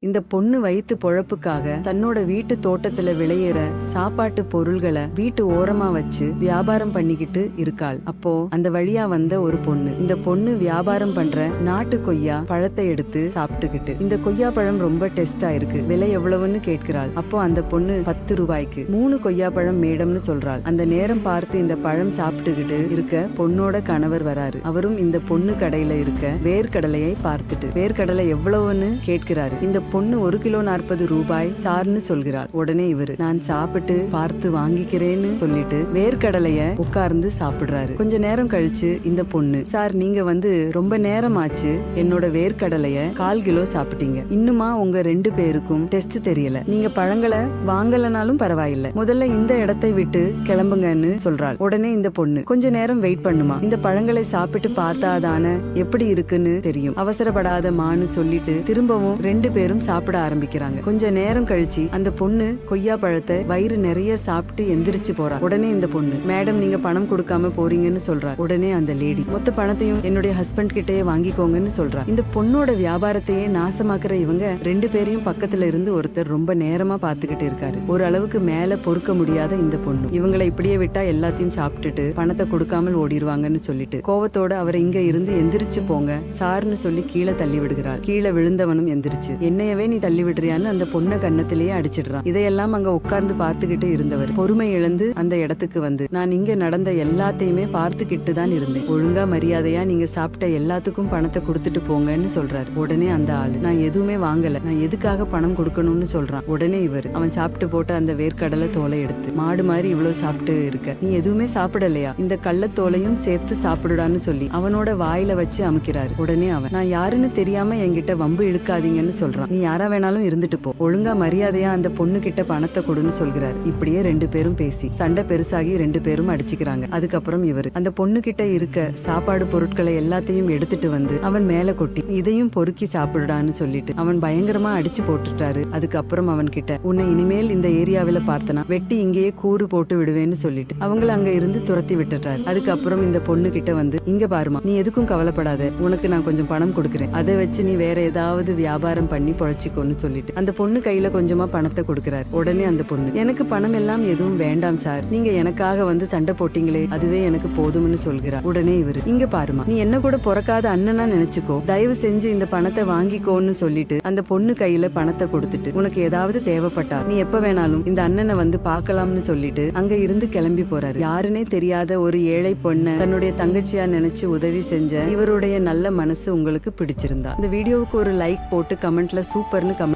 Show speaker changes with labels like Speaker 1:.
Speaker 1: இந்த பொண்ணு வயித்து பொழப்புக்காக தன்னோட வீட்டு தோட்டத்துல விளையிற சாப்பாட்டு பொருள்களை வீட்டு ஓரமா வச்சு வியாபாரம் பண்ணிக்கிட்டு இருக்காள். அப்போ அந்த வழியா வந்த ஒரு பொண்ணு, இந்த பொண்ணு வியாபாரம் பண்ற நாட்டு கொய்யா பழத்தை எடுத்து சாப்பிட்டுக்கிட்டு, இந்த கொய்யா பழம் ரொம்ப டெஸ்டா இருக்கு, விலை எவ்வளவுன்னு கேட்கிறாள். அப்போ அந்த பொண்ணு 10 ரூபாய்க்கு 3 கொய்யா பழம் மேடம்னு சொல்றாள். அந்த நேரம் பார்த்து இந்த பழம் சாப்பிட்டுக்கிட்டு இருக்க பொண்ணோட கணவர் வராரு. அவரும் இந்த பொண்ணு கடையில இருக்க வேர்க்கடலையை பார்த்துட்டு வேர்க்கடலை எவ்வளவுன்னு கேட்கிறாரு. இந்த பொண்ணு 1 கிலோ 40 ரூபாய் சார்னு சொல்கிறாள். உடனே இவரு, நான் சாப்பிட்டு பார்த்து வாங்கிக்கிறேன்னு சொல்லிட்டு வேர்க்கடலைய உட்கார்ந்து சாப்பிடுறாரு. கொஞ்ச நேரம் கழிச்சு இந்த பொண்ணு, சார் நீங்க ரொம்ப நேரம் ஆச்சு, என்னோட வேர்க்கடலைய 1/4 கிலோ சாப்பிட்டீங்க, இன்னுமா உங்க 2 பேருக்கும் டெஸ்ட் தெரியல, நீங்க பழங்களை வாங்கலனாலும் பரவாயில்ல, முதல்ல இந்த இடத்தை விட்டு கிளம்புங்கன்னு சொல்றாள். உடனே இந்த பொண்ணு, கொஞ்ச நேரம் வெயிட் பண்ணுமா, இந்த பழங்களை சாப்பிட்டு பார்த்தாதான எப்படி இருக்குன்னு தெரியும், அவசரப்படாத மான்னு சொல்லிட்டு திரும்பவும் 2 பேரும் சாப்பிட ஆரம்பிக்கிறாங்க. கொஞ்ச நேரம் கழிச்சு அந்த பொண்ணு கொய்யா பழத்தை வயிறு நிறைய சாப்பிட்டு எந்திரிச்சு போறா. உடனே இந்த பொண்ணு, மேடம் நீங்க பணம் கொடுக்காம போறீங்கன்னு சொல்றா. உடனே அந்த லேடி, மொத்த பணத்தையும் என்னுடைய ஹஸ்பண்ட் கிட்டயே வாங்கிக்கோங்கன்னு சொல்றா. இந்த பொண்ணோட வியாபாரத்தையே நாசமாக்குற இவங்க 2 பேரையும் பக்கத்துல இருந்து ஒருத்தர் ரொம்ப நேரமா பாத்துக்கிட்டு இருக்காரு. ஒரு அளவுக்கு மேல பொறுக்க முடியாத இந்த பொண்ணு, இவங்களை இப்படியே விட்டா எல்லாத்தையும் சாப்பிட்டுட்டு பணத்தை கொடுக்காமல் ஓடிடுவாங்கன்னு சொல்லிட்டு கோவத்தோட அவரை இங்க இருந்து எந்திரிச்சு போங்க சார்னு சொல்லி கீழே தள்ளி விடுகிறாள். கீழே விழுந்தவனும் எந்திரிச்சு, என்னையவே நீ தள்ளி விடுறியான்னு அந்த பொண்ணை கன்னத்திலேயே அடிச்சிடுறான். இதையெல்லாம் அங்க உட்கார்ந்து பார்த்துக்கிட்டு இருந்தவர் பொறுமை இழந்து அந்த இடத்துக்கு நான் இங்க நடந்த எல்லாத்தையுமே பார்த்துக்கிட்டு தான் இருந்தேன், ஒழுங்கா மரியாதையா நீங்க சாப்பிட்ட எல்லாத்துக்கும் பணத்தை கொடுத்துட்டு போங்கன்னு சொல்றாரு. உடனே அந்த ஆளு, நான் எதுவுமே வாங்கல, நான் எதுக்காக பணம் கொடுக்கணும்னு சொல்றான். உடனே இவர், அவன் சாப்பிட்டு போட்ட அந்த வேர்க்கடலை தோலை எடுத்து, மாடு மாதிரி இவ்வளவு சாப்பிட்டு இருக்க, நீ எதுவுமே சாப்பிடலையா, இந்த கள்ளத்தோலையும் சேர்த்து சாப்பிடுடான்னு சொல்லி அவனோட வாயில வச்சு அமுக்கிறாரு. உடனே அவன், நான் யாருன்னு தெரியாம என்கிட்ட வம்பு இழுக்காதீங்கன்னு சொல்றான், நீ யாரா வேணாலும் இருந்துட்டு போ, ஒழுங்கா மரியாதையா அந்த பொண்ணு கிட்ட பணத்தை கொடுன்னு சொல்கிறார். இப்படியே 2 பேரும் பேசி சண்டை பெருசாகி 2 பேரும் அடிச்சுக்கிறாங்க. அதுக்கப்புறம் இவரு அந்த பொண்ணு கிட்ட இருக்க சாப்பாடு பொருட்களை எல்லாத்தையும் எடுத்துட்டு அவன் மேல கொட்டி, இதையும் பொறுக்கி சாப்பிடுடான்னு சொல்லிட்டு அவன் பயங்கரமா அடிச்சு போட்டுட்டாரு. அதுக்கப்புறம் அவன் கிட்ட, உன்னை இனிமேல் இந்த ஏரியாவில பார்த்தனா வெட்டி இங்கேயே கூறு போட்டு விடுவேன்னு சொல்லிட்டு அவங்கள அங்க இருந்து துரத்தி விட்டுட்டாரு. அதுக்கப்புறம் இந்த பொண்ணு கிட்ட இங்க பாருமா, நீ எதுக்கும் கவலைப்படாத, உனக்கு நான் கொஞ்சம் பணம் கொடுக்குறேன், அதை வச்சு நீ வேற ஏதாவது வியாபாரம் பண்ணி பொழைச்சிக்கோன்னு சொல்லிட்டு அந்த பொண்ணு கையில கொஞ்சமா பணத்தை கொடுக்கிறார். உடனே அந்த பொண்ணு, எனக்கு பணம் எல்லாம் எதுவும் வேண்டாம் சார், நீங்க எனக்காக சண்டை போட்டீங்களே அதுவே எனக்கு போதும்னு சொல்கிறார். உடனே இவரு, இங்க பாருமா, நீ என்ன கூட பிறக்காத அண்ணனா நினைச்சுக்கோ, தயவு செஞ்சு இந்த பணத்தை வாங்கிக்கோன்னு சொல்லிட்டு அந்த பொண்ணு கையில பணத்தை கொடுத்துட்டு, உனக்கு ஏதாவது தேவைப்பட்டா நீ எப்ப வேணாலும் இந்த அண்ணனை பார்க்கலாம்னு சொல்லிட்டு அங்க இருந்து கிளம்பி போறாரு. யாருன்னே தெரியாத ஒரு ஏழை பொண்ணை தன்னுடைய தங்கச்சியா நினைச்சு உதவி செஞ்ச இவருடைய நல்ல மனசு உங்களுக்கு பிடிச்சிருந்தா இந்த வீடியோவுக்கு ஒரு லைக் போட்டு கமெண்ட்ல சூப்பர்னு கமெண்ட்